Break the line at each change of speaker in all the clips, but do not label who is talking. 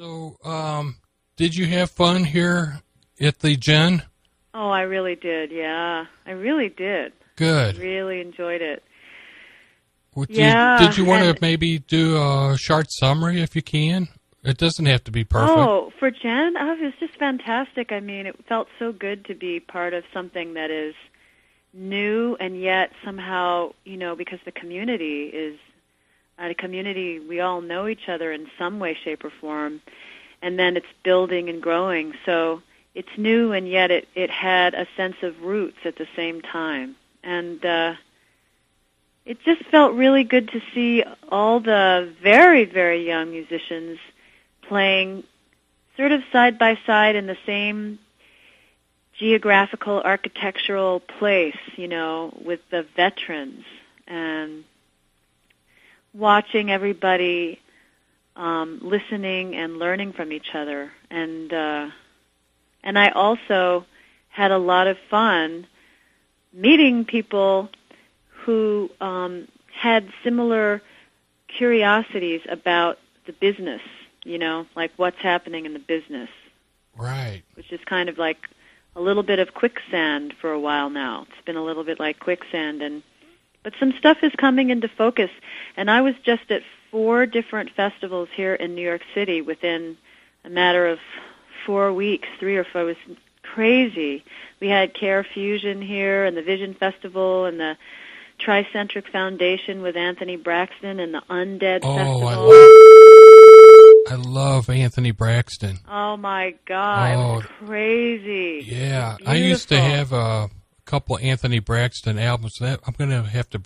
So, did you have fun here at the Gen?
Oh, I really did, yeah. I really did.
Good.
I really enjoyed it.
Did you want to maybe do a short summary if you can? It doesn't have to be perfect.
Oh, for Gen? Oh, it was just fantastic. I mean, it felt so good to be part of something that is new and yet somehow, because the community is a community, we all know each other in some way, shape, or form, and then it's building and growing. So it's new and yet it had a sense of roots at the same time. And it just felt really good to see all the very, very young musicians playing sort of side by side in the same geographical, architectural place, with the veterans, and watching everybody listening and learning from each other. And I also had a lot of fun meeting people who had similar curiosities about the business, like what's happening in the business.
Right.
Which is kind of like a little bit of quicksand for a while now. It's been a little bit like quicksand, but some stuff is coming into focus. And I was just at 4 different festivals here in New York City within a matter of 4 weeks, 3 or 4. It was crazy. We had Care Fusion here, and the Vision Festival, and the Tricentric Foundation with Anthony Braxton, and the Undead Festival.
I love Anthony Braxton.
Oh, my God. It was crazy.
Yeah. I used to have a couple of Anthony Braxton albums. I'm going to have to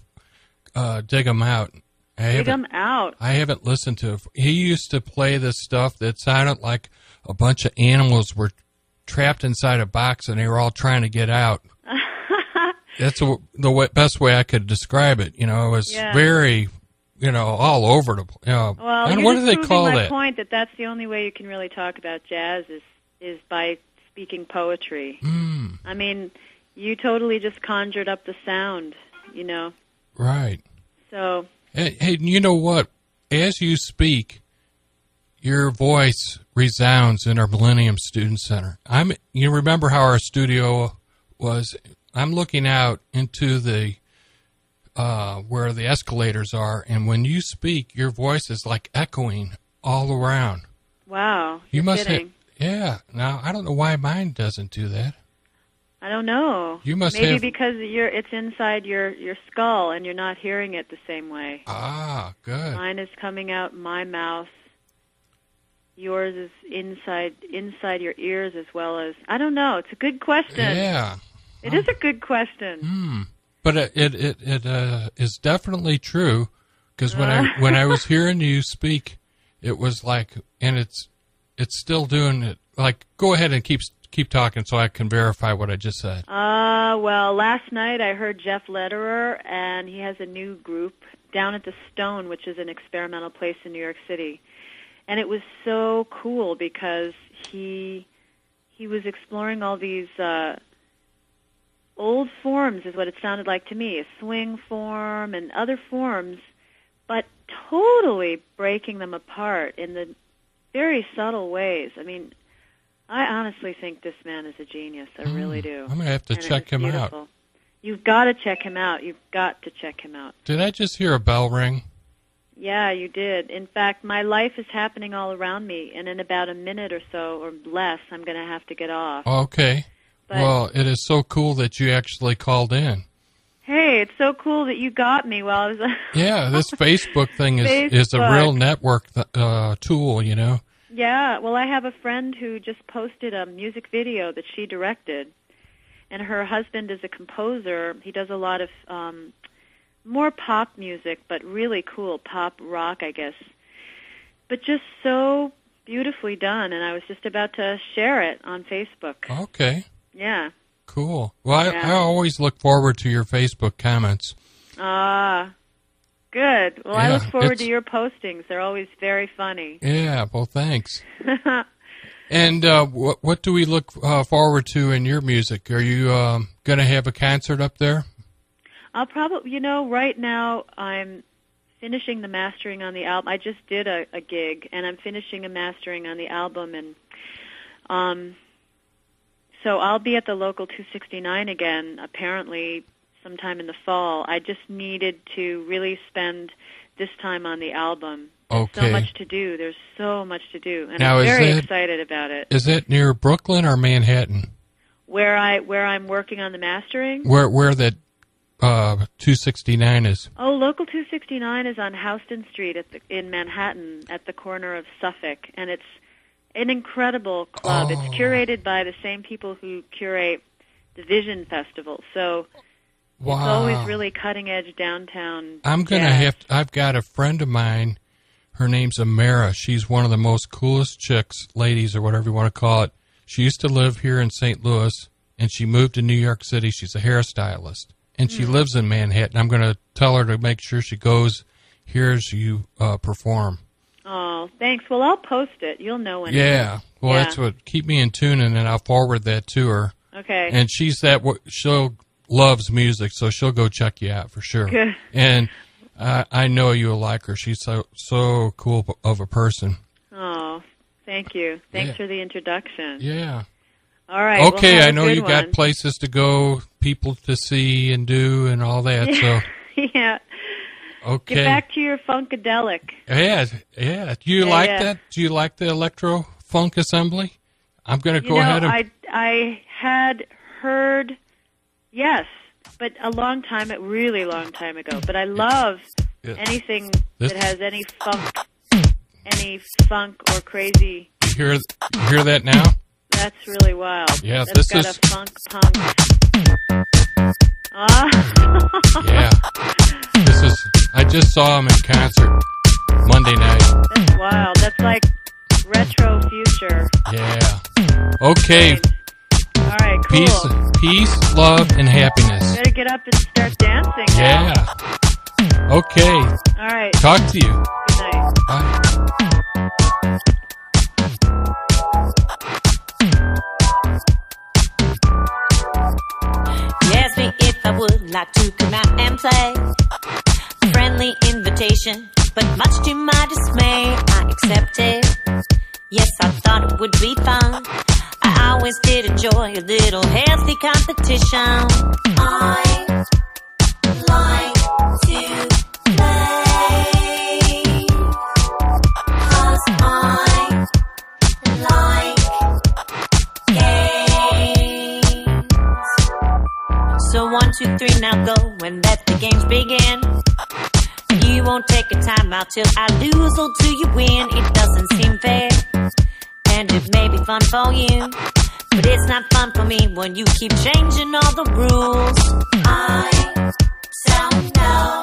dig them out.
Dig them out.
I haven't listened to it. He used to play this stuff that sounded like a bunch of animals were trapped inside a box and they were all trying to get out. That's the best way I could describe it. It was very... all over the place.
Well,
and
you're
what do they call
my
that?
Point that that's the only way you can really talk about jazz is by speaking poetry. I mean, you totally just conjured up the sound,
Right.
So.
Hey, you know what? As you speak, your voice resounds in our Millennium Student Center. You remember how our studio was? I'm looking out into the where the escalators are, and when you speak, your voice is like echoing all around.
Wow.
You must
kidding.
Yeah. Now, I don't know why mine doesn't do that.
I don't know.
You must
Maybe because it's inside your skull and you're not hearing it the same way.
Ah, good.
Mine is coming out my mouth. Yours is inside your ears as well as... I don't know. It's a good question.
Yeah.
It is a good question.
But it is definitely true, because when I was hearing you speak, it was like, and it's still doing it. Like, go ahead and keep talking so I can verify what I just said.
Well, last night I heard Jeff Lederer, and he has a new group down at the Stone, which is an experimental place in New York City. And it was so cool because he was exploring all these old forms, is what it sounded like to me, a swing form and other forms, but totally breaking them apart in the very subtle ways. I mean, I honestly think this man is a genius. I really do.
I'm going to have to check him
beautiful.
Out.
You've got to check him out. You've got to check him out.
Did I just hear a bell ring?
Yeah, you did. In fact, my life is happening all around me, and in about a minute or so or less, I'm going to have to get off.
Okay.
But,
well, it is so cool that you actually called in.
Hey, it's so cool that you got me while I was...
Yeah, this Facebook thing is a real network tool,
Yeah, well, I have a friend who just posted a music video that she directed, and her husband is a composer. He does a lot of more pop music, but really cool pop rock, I guess. But just so beautifully done, and I was just about to share it on Facebook.
Okay.
Yeah.
Cool. Well, I always look forward to your Facebook comments.
Good. Well, I look forward to your postings. They're always very funny.
Yeah, well, thanks. And what do we look forward to in your music? Are you going to have a concert up there?
I'll probably, right now I'm finishing the mastering on the album. I just did a gig, and I'm finishing a mastering on the album, and so I'll be at the local 269 again, apparently sometime in the fall. I just needed to really spend this time on the album.
Okay.
So much to do. There's so much to do, and
now,
I'm very excited about it.
Is it near Brooklyn or Manhattan?
Where I'm working on the mastering?
Where that 269 is?
Oh, local 269 is on Houston Street in Manhattan at the corner of Suffolk, and it's an incredible club. It's curated by the same people who curate the Vision Festival. So it's always really cutting-edge downtown
I've got a friend of mine. Her name's Amara. She's one of the most coolest chicks, ladies, or whatever you want to call it. She used to live here in St. Louis, and she moved to New York City. She's a hairstylist, and she lives in Manhattan. I'm going to tell her to make sure she goes, hears you perform.
Oh, thanks. Well, I'll post it. You'll know when.
Yeah. Well, that's what. Keep me in tune, and then I'll forward that to her.
Okay.
And she loves music, so she'll go check you out for sure.
Good.
And I know you'll like her. She's so cool of a person.
Oh, thank you. Thanks for the introduction.
Yeah.
All right.
Okay,
well,
I know you got places to go, people to see and do, and all that.
Yeah.
So.
Yeah.
Okay.
Get back to your funkadelic.
Yeah. Do you like that? Do you like the electro funk assembly? I'm going to go ahead and...
I had heard, yes, but really long time ago. But I love anything that has any funk or crazy.
You hear that now?
That's really wild.
Yeah,
That's got a funk punk.
Yeah. I just saw him in concert Monday night.
That's wild. That's like retro future.
Yeah. Okay.
All right, cool.
Peace, love, and happiness.
Better get up and start dancing now.
Yeah. Okay.
All right.
Talk to you.
Good night.
Bye.
You asked me if I would like to come out and play. A friendly invitation, but much to my dismay, I accepted. Yes, I thought it would be fun. I always did enjoy a little healthy competition. I like to play, 'cause I like games. So 1, 2, 3, now go and let the games begin. You won't take a time out till I lose or till you win. It doesn't seem fair, and it may be fun for you, but it's not fun for me when you keep changing all the rules. I don't know